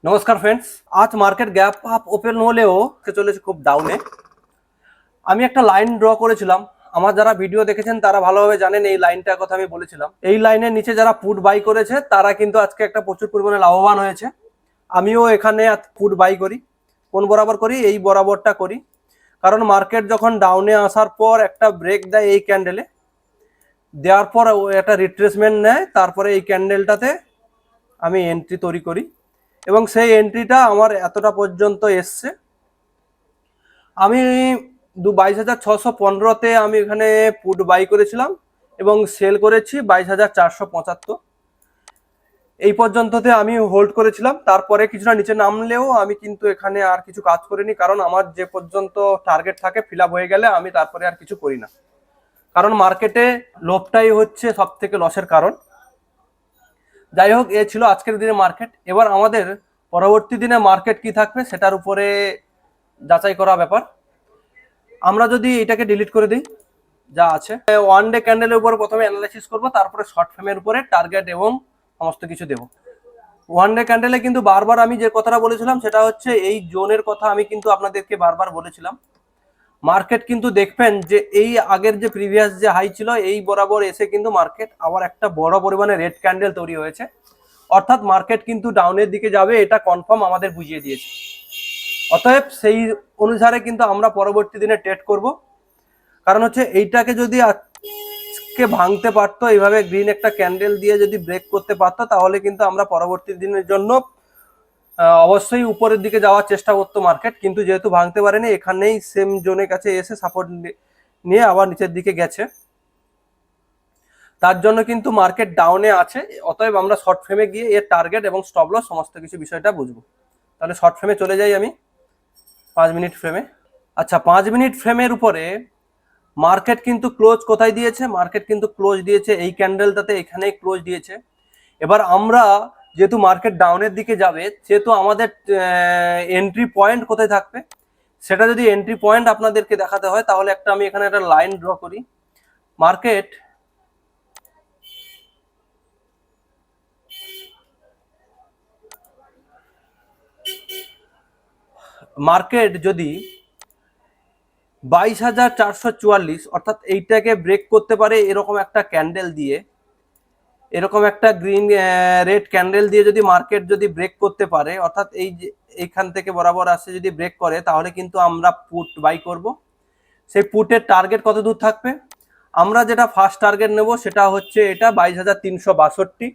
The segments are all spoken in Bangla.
নমস্কার ফ্রেন্ডস, আজ মার্কেট গ্যাপ আপ ওপেন হলেও চলেছে খুব ডাউনে। আমি একটা লাইন ড্র করেছিলাম। আমার যারা ভিডিও দেখেছেন তারা ভালোভাবে জানেন এই লাইনটার কথা আমি বলেছিলাম। এই লাইনের নিচে যারা পুট বাই করেছে তারা কিন্তু আজকে একটা প্রচুর পরিমাণে লাভবান হয়েছে। আমিও এখানে পুট বাই করি। কোন বরাবর করি? এই বরাবরটা করি, কারণ মার্কেট যখন ডাউনে আসার পর একটা ব্রেক দেয় এই ক্যান্ডেলে, দেওয়ার পর একটা রিট্রেসমেন্ট নেয়, তারপরে এই ক্যান্ডেলটাতে আমি এন্ট্রি তৈরি করি এবং সেই এন্ট্রিটা আমার এতটা পর্যন্ত এসছে। আমি 22,615-তে আমি এখানে পুট বাই করেছিলাম এবং সেল করেছি 22,475। এই পর্যন্ততে আমি হোল্ড করেছিলাম। তারপরে কিছুটা নিচে নামলেও আমি কিন্তু এখানে আর কিছু কাজ করিনি, কারণ আমার যে পর্যন্ত টার্গেট থাকে ফিল আপ হয়ে গেলে আমি তারপরে আর কিছু করি না, কারণ মার্কেটে লোভটাই হচ্ছে সব থেকে লসের কারণ। যাই হোক, এ ছিল আজকের দিনে মার্কেট। এবার আমাদের পরবর্তী দিনে মার্কেট কি থাকবে সেটার উপরে যাচাই করা ব্যাপার। আমরা যদি এটাকে ডিলিট করে দিই, যা আছে ওয়ান ডে ক্যান্ডেলের উপর প্রথমে অ্যানালাইসিস করব, তারপরে শর্ট ফ্রেমের উপরে টার্গেট এবং সমস্ত কিছু দেব। ওয়ান ডে ক্যান্ডেলে কিন্তু বারবার আমি যে কথাটা বলেছিলাম সেটা হচ্ছে এই জোনের কথা আমি কিন্তু আপনাদেরকে বারবার বলেছিলাম। মার্কেট কিন্তু দেখবেন যে এই আগের যে প্রিভিয়াস যে হাই ছিল এই বরাবর এসে কিন্তু মার্কেট আবার একটা বড় পরিমাণে রেড ক্যান্ডেল তৈরি হয়েছে, অর্থাৎ মার্কেট কিন্তু ডাউনের দিকে যাবে, এটা কনফার্ম আমাদের বুঝিয়ে দিয়েছে। অতএব সেই অনুসারে কিন্তু আমরা পরবর্তী দিনে ট্রেড করব। কারণ হচ্ছে এইটাকে যদি আজকে ভাঙতে পারতো, এইভাবে গ্রিন একটা ক্যান্ডেল দিয়ে যদি ব্রেক করতে পারতো, তাহলে কিন্তু আমরা পরবর্তী দিনের জন্য অবশ্যই উপরের দিকে যাওয়ার চেষ্টা করতো মার্কেট। কিন্তু যেহেতু ভাঙতে পারেনি, এখানেই সেম জোনের কাছে এসে সাপোর্ট নিয়ে আবার নিচের দিকে গেছে, তার জন্য কিন্তু মার্কেট ডাউনে আছে। অতএব আমরা শর্ট ফ্রেমে গিয়ে এর টার্গেট এবং স্টপ লস সমস্ত কিছু বিষয়টা বুঝবো। তাহলে শর্ট ফ্রেমে চলে যাই আমি 5 মিনিট ফ্রেমে। আচ্ছা, 5 মিনিট ফ্রেমের উপরে মার্কেট কিন্তু ক্লোজ কোথায় দিয়েছে? মার্কেট কিন্তু ক্লোজ দিয়েছে এই ক্যান্ডেলটাতে, এখানেই ক্লোজ দিয়েছে। এবার আমরা যেহেতু মার্কেট ডাউনের দিকে যাবে, সেহেতু আমাদের এন্ট্রি পয়েন্ট কোথায় থাকবে সেটা যদি এন্ট্রি পয়েন্ট আপনাদেরকে দেখাতে হয়, তাহলে আমি এখানে একটা লাইন ড্র করি। মার্কেট যদি 22,444 অর্থাৎ এইটাকে ব্রেক করতে পারে, এরকম একটা ক্যান্ডেল দিয়ে, এরকম একটা গ্রিন রেড ক্যান্ডেল দিয়ে যদি মার্কেট যদি ব্রেক করতে পারে, অর্থাৎ এই যে এইখান থেকে বরাবর আসে যদি ব্রেক করে, তাহলে কিন্তু আমরা পুট বাই করব। সেই পুটের টার্গেট কত দূর থাকবে? আমরা যেটা ফার্স্ট টার্গেট নেব সেটা হচ্ছে এটা 22,362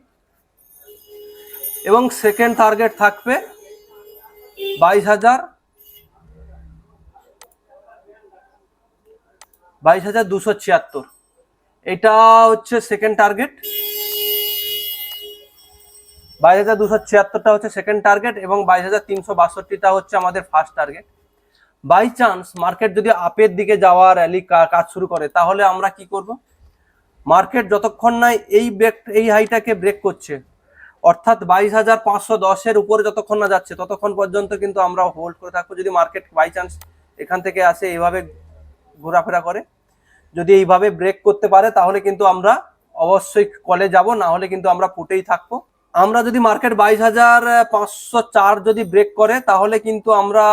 এবং সেকেন্ড টার্গেট থাকবে 22,276। এটা হচ্ছে সেকেন্ড টার্গেট, 22,276টা হচ্ছে সেকেন্ড টার্গেট এবং 22,362টা হচ্ছে আমাদের first target. By chance market যদি আপের দিকে যাওয়া র্যালি কাজ শুরু করে, তাহলে আমরা কি করব? মার্কেট যতক্ষণ না এই হাইটাকে ব্রেক করছে, অর্থাৎ 22,510-এর উপরে যতক্ষণ না যাচ্ছে, ততক্ষণ পর্যন্ত কিন্তু আমরা হোল্ড করে থাকবো। যদি মার্কেট বাই চান্স এখান থেকে আসে, এইভাবে ঘোরাফেরা করে, যদি এইভাবে ব্রেক করতে পারে, তাহলে কিন্তু আমরা অবশ্যই কলে যাব, না হলে কিন্তু আমরা পুটেই থাকবো। আমরা যদি মার্কেট 22,504 যদি ব্রেক করে, তাহলে কিন্তু আমরা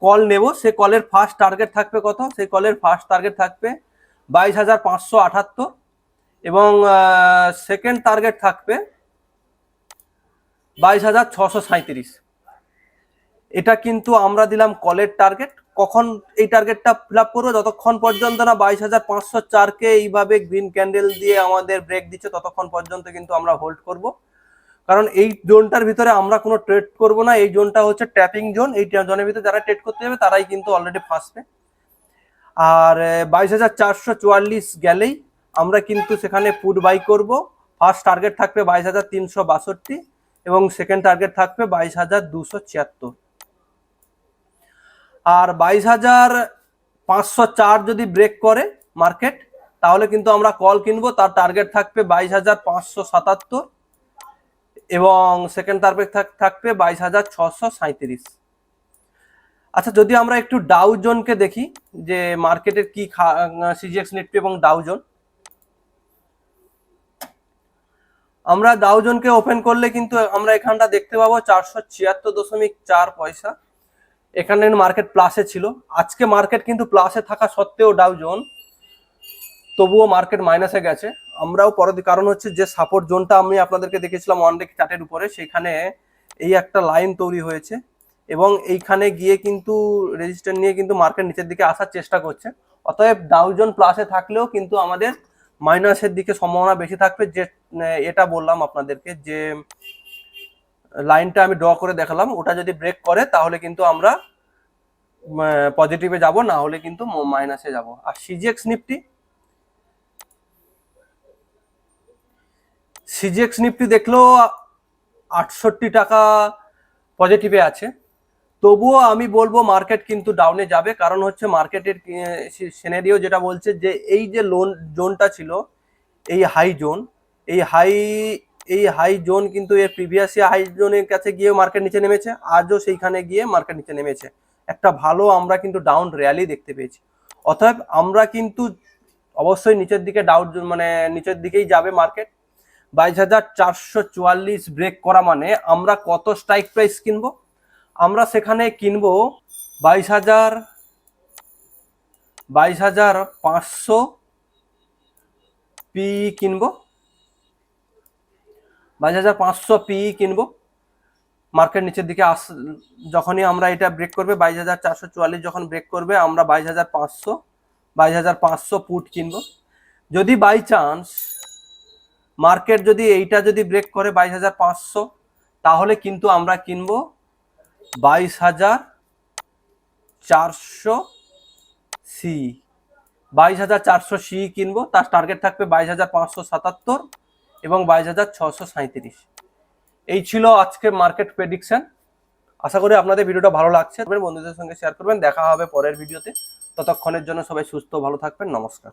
কল নেব। সে কলের ফার্স্ট টার্গেট থাকবে কত? সেই কলের ফার্স্ট টার্গেট থাকবে 22,578 এবং সেকেন্ড টার্গেট থাকবে 22,637। এটা কিন্তু আমরা দিলাম কলের টার্গেট। কখন এই টার্গেটটা ফিল আপ করবো? যতক্ষণ পর্যন্ত না 22,504-কে এইভাবে গ্রিন ক্যান্ডেল দিয়ে আমাদের ব্রেক দিচ্ছে, ততক্ষণ পর্যন্ত কিন্তু আমরা হোল্ড করব। কারণ এই জোনটার ভিতরে আমরা কোনো ট্রেড করব না। এই জোনটা হচ্ছে ট্যাপিং জোন। এই জোনের ভিতরে যারা ট্রেড করতে যাবে তারাই কিন্তু অলরেডি ফাঁসবে। আর 22,444 গেলেই আমরা কিন্তু সেখানে পুট বাই করব। ফার্স্ট টার্গেট থাকবে 22,362 এবং সেকেন্ড টার্গেট থাকবে 22,276। আর 22,504 যদি ব্রেক করে মার্কেট, তাহলে কিন্তু আমরা কল কিনবো। তার টার্গেট থাকবে 22,577 এবং সেকেন্ড টার্গেট থাকবে 22,637। আচ্ছা, যদি আমরা একটু ডাউ জোনকে দেখি যে মার্কেটের কি সিজিএক্স নিফটি এবং ডাউ জোন। আমরা ডাউ জোনকে ওপেন করলে কিন্তু আমরা এখানটা দেখতে পাবো 476.4 পয়সা। এখানে মার্কেট প্লাসে ছিল। আজকে মার্কেট কিন্তু প্লাসে থাকা সত্ত্বেও ডাউ জোন তবুও মার্কেট মাইনাসে গেছে। আমরাও কারণ হচ্ছে যে সাপোর্ট জোনটা আমি আপনাদেরকে দেখেছিলাম ওয়ান ডে চার্টের উপরে, সেখানে এই একটা লাইন তৈরি হয়েছে এবং এইখানে গিয়ে কিন্তু রেজিস্ট্যান্স নিয়ে কিন্তু মার্কেট নিচের দিকে আসার চেষ্টা করছে। অতএব ডাউ জোন প্লাসে থাকলেও কিন্তু আমাদের মাইনাসের দিকে সম্ভাবনা বেশি থাকবে। যে এটা বললাম আপনাদেরকে যে লাইনটা আমি ড্র করে দেখালাম, ওটা যদি ব্রেক করে তাহলে কিন্তু আমরা পজিটিভে যাব, না হলে কিন্তু মাইনাসে যাব। আর সিজিএক্স নিফটি দেখলেও 68 টাকা পজিটিভে আছে। তবুও আমি বলবো মার্কেট কিন্তু ডাউনে যাবে, কারণ হচ্ছে মার্কেটের সিনারিও যেটা বলছে যে এই যে জোনটা ছিল, এই হাই জোন, এই হাই জোন কিন্তু এর প্রিভিয়াস হাই জোনের কাছে গিয়ে মার্কেট নিচে নেমেছে, আজও সেইখানে গিয়ে মার্কেট নিচে নেমেছে। একটা ভালো আমরা কিন্তু ডাউন র্যালি দেখতে পেয়েছি। অতএব আমরা কিন্তু অবশ্যই নিচের দিকে নিচের দিকেই যাবে মার্কেট। 22,444 ব্রেক করা মানে আমরা কত স্ট্রাইক প্রাইস কিনবো? আমরা সেখানে কিনবো 22,500 পি কিনবো, 22,500 পি কিনবো। মার্কেট নিচের দিকে যখনই আমরা এটা ব্রেক করবে 22,444 যখন ব্রেক করবে, আমরা 22,500 পুট কিনবো। যদি বাই চান্স মার্কেট যদি এইটা যদি ব্রেক করে 22,500, তাহলে কিন্তু আমরা কিনবো 22,400 সি, 22,400 সি কিনবো। তার টার্গেট থাকবে 22,577 এবং 22,637। এই ছিল আজকে মার্কেট প্রেডিকশন। আশা করি আপনাদের ভিডিওটা ভালো লাগছে, বন্ধুদের সঙ্গে শেয়ার করবেন। দেখা হবে পরের ভিডিওতে। ততক্ষণের জন্য সবাই সুস্থ ভালো থাকবেন। নমস্কার।